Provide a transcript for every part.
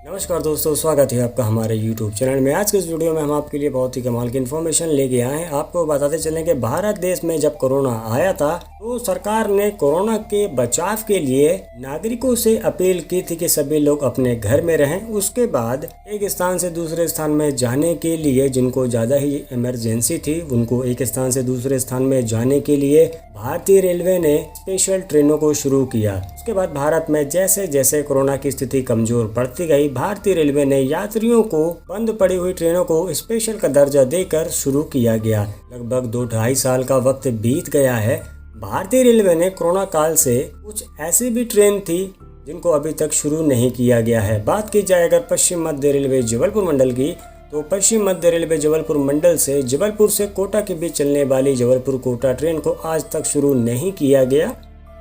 नमस्कार दोस्तों, स्वागत है आपका हमारे YouTube चैनल में। आज के इस वीडियो में हम आपके लिए बहुत ही कमाल की इन्फॉर्मेशन लेके आए हैं। आपको बताते चलें कि भारत देश में जब कोरोना आया था तो सरकार ने कोरोना के बचाव के लिए नागरिकों से अपील की थी कि सभी लोग अपने घर में रहें। उसके बाद एक स्थान से दूसरे स्थान में जाने के लिए जिनको ज़्यादा ही इमरजेंसी थी उनको एक स्थान से दूसरे स्थान में जाने के लिए भारतीय रेलवे ने स्पेशल ट्रेनों को शुरू किया। उसके बाद भारत में जैसे जैसे कोरोना की स्थिति कमजोर पड़ती गई, भारतीय रेलवे ने यात्रियों को बंद पड़ी हुई ट्रेनों को स्पेशल का दर्जा देकर शुरू किया गया। लगभग 2-2.5 साल का वक्त बीत गया है। भारतीय रेलवे ने कोरोना काल से कुछ ऐसी भी ट्रेन थी जिनको अभी तक शुरू नहीं किया गया है। बात की जाए अगर पश्चिम मध्य रेलवे जबलपुर मंडल की, तो पश्चिम मध्य रेलवे जबलपुर मंडल से जबलपुर से कोटा के बीच चलने वाली जबलपुर कोटा ट्रेन को आज तक शुरू नहीं किया गया।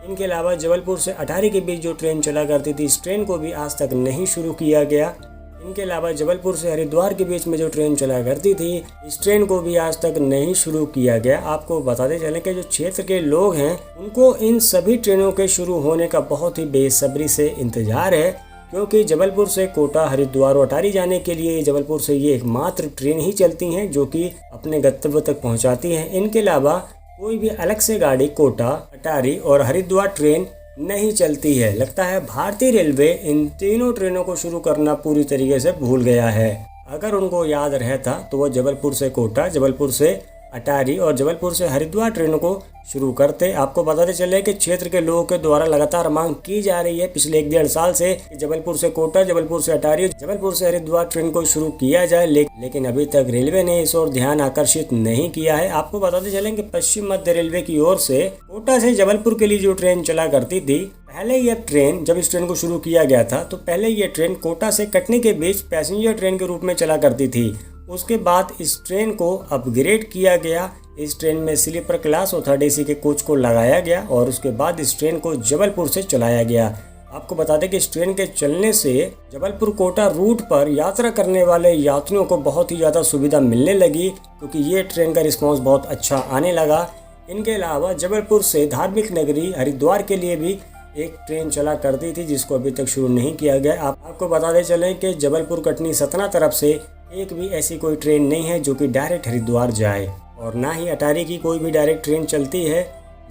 इनके अलावा जबलपुर से अटारी के बीच जो ट्रेन चला करती थी, इस ट्रेन को भी आज तक नहीं शुरू किया गया। इनके अलावा जबलपुर से हरिद्वार के बीच में जो ट्रेन चला करती थी, इस ट्रेन को भी आज तक नहीं शुरू किया गया। आपको बताते चलें कि जो क्षेत्र के लोग हैं उनको इन सभी ट्रेनों के शुरू होने का बहुत ही बेसब्री से इंतजार है, क्योंकि जबलपुर से कोटा, हरिद्वार और अटारी जाने के लिए जबलपुर से ये एकमात्र ट्रेन ही चलती हैं जो कि अपने गंतव्य तक पहुंचाती हैं। इनके अलावा कोई भी अलग से गाड़ी कोटा, अटारी और हरिद्वार ट्रेन नहीं चलती है। लगता है भारतीय रेलवे इन तीनों ट्रेनों को शुरू करना पूरी तरीके से भूल गया है। अगर उनको याद रहता तो वो जबलपुर से कोटा, जबलपुर से अटारी और जबलपुर से हरिद्वार ट्रेनों को शुरू करते। आपको बताते चले कि क्षेत्र के लोगों के द्वारा लगातार मांग की जा रही है पिछले 1-1.5 साल से कि जबलपुर से कोटा, जबलपुर से अटारी, जबलपुर से हरिद्वार ट्रेन को शुरू किया जाए, लेकिन अभी तक रेलवे ने इस ओर ध्यान आकर्षित नहीं किया है। आपको बताते चले कि पश्चिम मध्य रेलवे की ओर से कोटा से जबलपुर के लिए जो ट्रेन चला करती थी, पहले यह ट्रेन जब इस ट्रेन को शुरू किया गया था तो पहले यह ट्रेन कोटा से कटनी के बीच पैसेंजर ट्रेन के रूप में चला करती थी। उसके बाद इस ट्रेन को अपग्रेड किया गया। इस ट्रेन में स्लीपर क्लास और 3rd AC के कोच को लगाया गया और उसके बाद इस ट्रेन को जबलपुर से चलाया गया। आपको बता दें कि इस ट्रेन के चलने से जबलपुर कोटा रूट पर यात्रा करने वाले यात्रियों को बहुत ही ज़्यादा सुविधा मिलने लगी, क्योंकि ये ट्रेन का रिस्पॉन्स बहुत अच्छा आने लगा। इनके अलावा जबलपुर से धार्मिक नगरी हरिद्वार के लिए भी एक ट्रेन चला करती थी जिसको अभी तक शुरू नहीं किया गया। आपको बताते चलें कि जबलपुर, कटनी, सतना तरफ से एक भी ऐसी कोई ट्रेन नहीं है जो कि डायरेक्ट हरिद्वार जाए, और ना ही अटारी की कोई भी डायरेक्ट ट्रेन चलती है।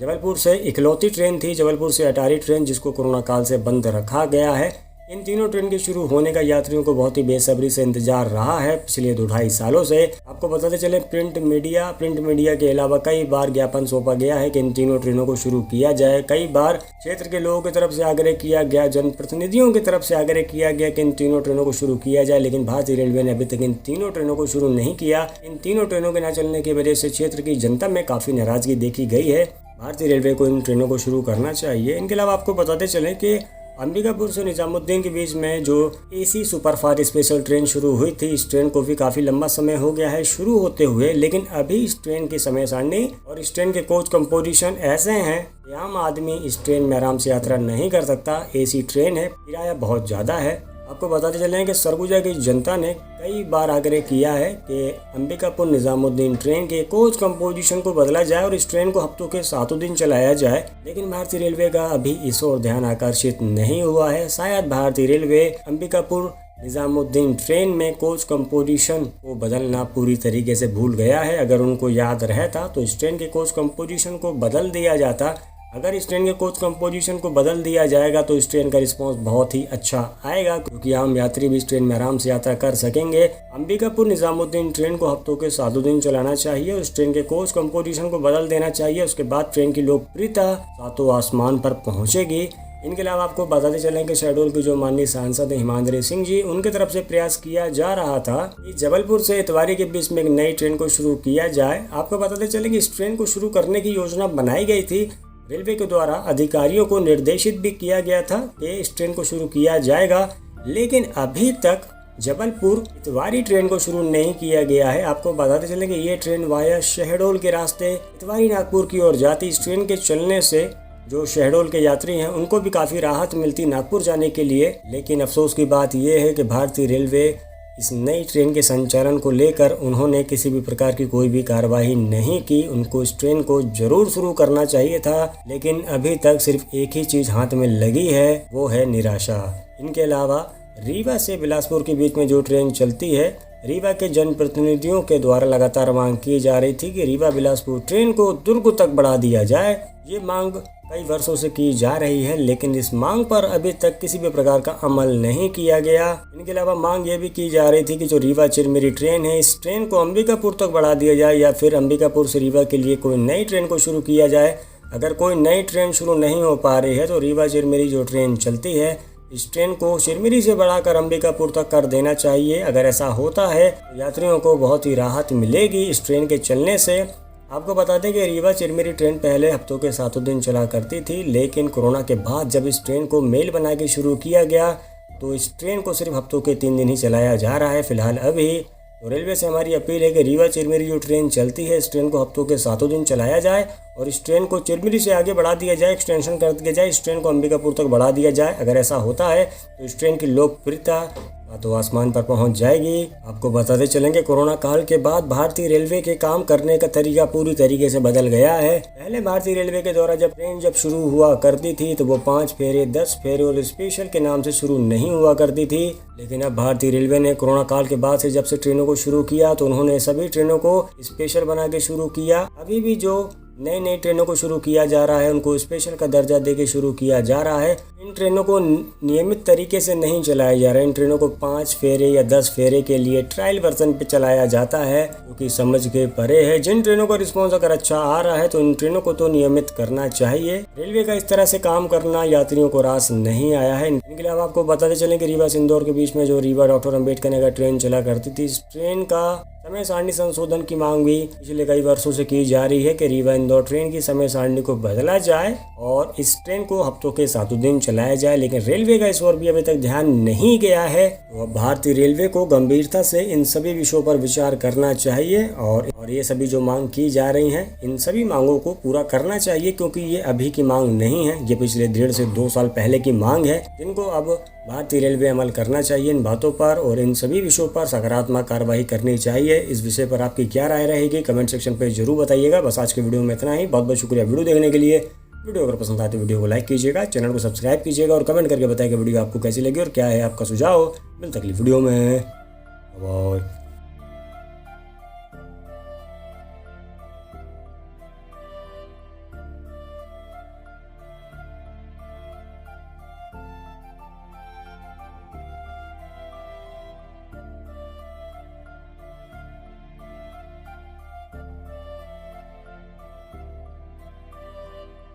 जबलपुर से इकलौती ट्रेन थी जबलपुर से अटारी ट्रेन, जिसको कोरोना काल से बंद रखा गया है। इन तीनों ट्रेन के शुरू होने का यात्रियों को बहुत ही बेसब्री से इंतजार रहा है पिछले 2-2.5 सालों से। आपको बताते चले प्रिंट मीडिया के अलावा कई बार ज्ञापन सौंपा गया है कि इन तीनों ट्रेनों को शुरू किया जाए। कई बार क्षेत्र के लोगों की तरफ से आग्रह किया गया, जनप्रतिनिधियों की तरफ से आग्रह किया गया कि इन तीनों ट्रेनों को शुरू किया जाए, लेकिन भारतीय रेलवे ने अभी तक इन तीनों ट्रेनों को शुरू नहीं किया। इन तीनों ट्रेनों के न चलने की वजह से क्षेत्र की जनता में काफी नाराजगी देखी गई है। भारतीय रेलवे को इन ट्रेनों को शुरू करना चाहिए। इनके अलावा आपको बताते चले कि अंबिकापुर से निजामुद्दीन के बीच में जो AC सुपरफास्ट स्पेशल ट्रेन शुरू हुई थी, इस ट्रेन को भी काफ़ी लंबा समय हो गया है शुरू होते हुए, लेकिन अभी इस ट्रेन की समय सारणी और इस ट्रेन के कोच कंपोजिशन ऐसे हैं कि आम आदमी इस ट्रेन में आराम से यात्रा नहीं कर सकता। AC ट्रेन है, किराया बहुत ज़्यादा है। आपको बताते चले कि सरगुजा की जनता ने कई बार आग्रह किया है कि अंबिकापुर निजामुद्दीन ट्रेन के कोच कंपोजिशन को बदला जाए और इस ट्रेन को हफ्तों के 7 दिन चलाया जाए, लेकिन भारतीय रेलवे का अभी इस ओर ध्यान आकर्षित नहीं हुआ है। शायद भारतीय रेलवे अंबिकापुर निजामुद्दीन ट्रेन में कोच कंपोजिशन को बदलना पूरी तरीके से भूल गया है। अगर उनको याद रहता तो इस ट्रेन के कोच कंपोजिशन को बदल दिया जाता। अगर इस ट्रेन के कोच कंपोजिशन को बदल दिया जाएगा तो इस ट्रेन का रिस्पांस बहुत ही अच्छा आएगा, क्योंकि आम यात्री भी इस ट्रेन में आराम से यात्रा कर सकेंगे। अंबिकापुर निजामुद्दीन ट्रेन को हफ्तों के 7 दिन चलाना चाहिए, उस ट्रेन के कोच कंपोजिशन को बदल देना चाहिए। उसके बाद ट्रेन की लोकप्रियता सातों आसमान पर पहुंचेगी। इनके अलावा आपको बताते चलें कि शहडोल के जो माननीय सांसद हैं हिमाद्री सिंह जी, उनके तरफ से प्रयास किया जा रहा था कि जबलपुर से इतवारी के बीच में एक नई ट्रेन को शुरू किया जाए। आपको बताते चलें कि इस ट्रेन को शुरू करने की योजना बनाई गई थी, रेलवे के द्वारा अधिकारियों को निर्देशित भी किया गया था कि इस ट्रेन को शुरू किया जाएगा, लेकिन अभी तक जबलपुर इतवारी ट्रेन को शुरू नहीं किया गया है। आपको बताते चलें कि ये ट्रेन वाया शहडोल के रास्ते इतवारी नागपुर की ओर जाती। इस ट्रेन के चलने से जो शहडोल के यात्री हैं उनको भी काफ़ी राहत मिलती नागपुर जाने के लिए, लेकिन अफसोस की बात यह है कि भारतीय रेलवे इस नई ट्रेन के संचालन को लेकर उन्होंने किसी भी प्रकार की कोई भी कार्रवाई नहीं की। उनको इस ट्रेन को जरूर शुरू करना चाहिए था, लेकिन अभी तक सिर्फ एक ही चीज हाथ में लगी है, वो है निराशा। इनके अलावा रीवा से बिलासपुर के बीच में जो ट्रेन चलती है, रीवा के जनप्रतिनिधियों के द्वारा लगातार मांग की जा रही थी कि रीवा बिलासपुर ट्रेन को दुर्ग तक बढ़ा दिया जाए। ये मांग कई वर्षों से की जा रही है, लेकिन इस मांग पर अभी तक किसी भी प्रकार का अमल नहीं किया गया। इनके अलावा मांग ये भी की जा रही थी कि जो रीवा चिरमिरी ट्रेन है, इस ट्रेन को अंबिकापुर तक बढ़ा दिया जाए या फिर अंबिकापुर से रीवा के लिए कोई नई ट्रेन को शुरू किया जाए। अगर कोई नई ट्रेन शुरू नहीं हो पा रही है तो रीवा चिरमिरी जो ट्रेन चलती है, इस ट्रेन को चिरमिरी से बढ़ाकर अंबिकापुर तक कर देना चाहिए। अगर ऐसा होता है तो यात्रियों को बहुत ही राहत मिलेगी इस ट्रेन के चलने से। आपको बता दें कि रीवा चिरमिरी ट्रेन पहले हफ्तों के 7 दिन चला करती थी, लेकिन कोरोना के बाद जब इस ट्रेन को मेल बना के शुरू किया गया तो इस ट्रेन को सिर्फ हफ्तों के 3 दिन ही चलाया जा रहा है फिलहाल अभी। तो रेलवे से हमारी अपील है कि रीवा चिरमिरी जो ट्रेन चलती है, इस ट्रेन को हफ्तों के 7 दिन चलाया जाए और इस ट्रेन को चिरमिरी से आगे बढ़ा दिया जाए, एक्सटेंशन कर दिया जाए, इस ट्रेन को अंबिकापुर तक बढ़ा दिया जाए। अगर ऐसा होता है तो इस ट्रेन की लोकप्रियता तो आसमान पर पहुंच जाएगी। आपको बताते चलेंगे, कोरोना काल के बाद भारतीय रेलवे के काम करने का तरीका पूरी तरीके से बदल गया है। पहले भारतीय रेलवे के द्वारा जब ट्रेन शुरू हुआ करती थी तो वो 5 फेरे, 10 फेरे और स्पेशल के नाम से शुरू नहीं हुआ करती थी। लेकिन अब भारतीय रेलवे ने कोरोना काल के बाद से जब से ट्रेनों को शुरू किया तो उन्होंने सभी ट्रेनों को स्पेशल बना के शुरू किया। अभी भी जो नई ट्रेनों को शुरू किया जा रहा है, उनको स्पेशल का दर्जा देके शुरू किया जा रहा है। इन ट्रेनों को नियमित तरीके से नहीं चलाया जा रहा है। इन ट्रेनों को 5 फेरे या 10 फेरे के लिए ट्रायल वर्जन पे चलाया जाता है, क्योंकि समझ के परे है। जिन ट्रेनों का रिस्पॉन्स अगर अच्छा आ रहा है तो इन ट्रेनों को तो नियमित करना चाहिए। रेलवे का इस तरह से काम करना यात्रियों को रास नहीं आया है। इनके अलावा आपको बताते चलें कि रीवा से इंदौर के बीच में जो रीवा डॉक्टर अम्बेडकर नगर ट्रेन चला करती थी, इस ट्रेन का समय सारणी संशोधन की मांग भी पिछले कई वर्षों से की जा रही है कि रीवा इंदौर ट्रेन की समय सारणी को बदला जाए और इस ट्रेन को हफ्तों के 7 दिन चलाया जाए। लेकिन रेलवे का इस ओर भी अभी तक ध्यान नहीं गया है। तो अब भारतीय रेलवे को गंभीरता से इन सभी विषयों पर विचार करना चाहिए और ये सभी जो मांग की जा रही हैं, इन सभी मांगों को पूरा करना चाहिए, क्योंकि ये अभी की मांग नहीं है, ये पिछले 1.5 से 2 साल पहले की मांग है, जिनको अब भारतीय रेलवे अमल करना चाहिए इन बातों पर और इन सभी विषयों पर सकारात्मक कार्रवाई करनी चाहिए। इस विषय पर आपकी क्या राय रहेगी कमेंट सेक्शन पे जरूर बताइएगा। बस आज के वीडियो में इतना ही। बहुत बहुत शुक्रिया वीडियो देखने के लिए। वीडियो अगर पसंद आए तो वीडियो को लाइक कीजिएगा, चैनल को सब्सक्राइब कीजिएगा और कमेंट करके बताइएगा वीडियो आपको कैसी लगी और क्या है आपका सुझाव। मिलते अगली वीडियो में। बाय।